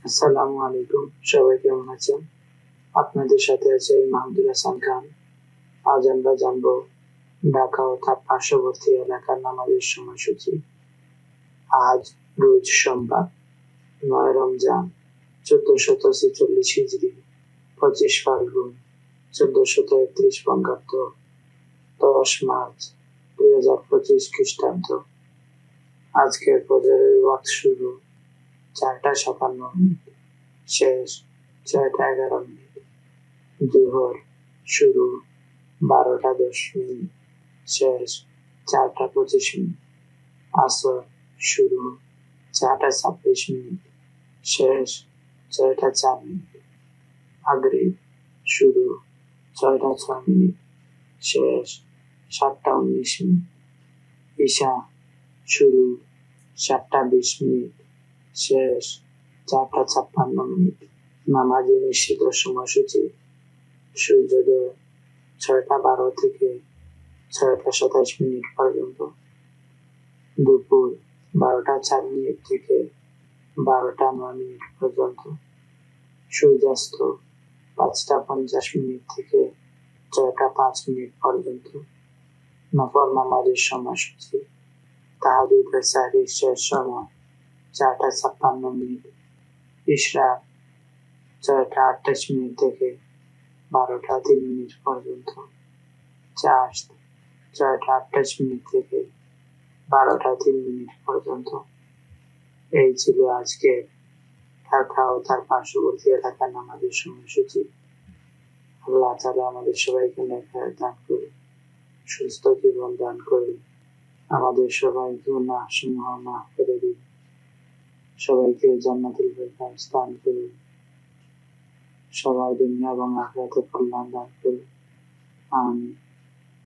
আসসালামু আলাইকুম, সবাই কেমন আছেন? আপনাদের সাথে আছে আমি মাহমুদুল হাসান খান। আজ আমরা জানবো ঢাকা ও তার পার্শ্ববর্তী এলাকার নামাজের সময়সূচি। আজ রোজ সোমবার, 9 রমজান 1446 হিজরি, 25 ফাল্গুন 1431 বঙ্গাব্দ, 10 মার্চ 2025 খ্রিস্টাব্দ। আজকের ফজরের ওয়াক্ত শুরু 4:57, শেষ 6:11। জোহর শুরু 12:10, শেষ 4:25। আসর শুরু 4:26, শেষ 6:04। মাগরিব শুরু 6:06, শেষ 7:19। ঈশা শুরু 7:20, শেষ 4:56। নামাজের নিশ্চিত সময়সূচি: সূর্যোদয় 6:12 থেকে 6:27 পর্যন্ত, দুপুর 12:04 থেকে 12:09 পর্যন্ত, সূর্যাস্ত 5:50 থেকে 6:05 পর্যন্ত। নফল নামাজের সময়সূচি: তাহাজ্জুদ ও সাহরির শেষ সময় 4:56, ইশরাক 6:28 থেকে 12:03 পর্যন্ত, চাশত 6:28 থেকে 12:03 পর্যন্ত। এই ছিল আজকের ঢাকা ও তার পার্শ্ববর্তী এলাকার নামাজের সময়সূচি। আল্লাহ তাআলা আমাদের সবাইকে নেক হায়াত দান করুন, সুস্থ জীবন দান করুন, আমাদের সবাইকে গুনাহ সমূহ মাফ করে দিন, সবাইকে জান্নাতুল ফেরদাউস দান করুন, সবার দুনিয়া এবং আখিরাতে কল্যাণ দান করুন। আমিন।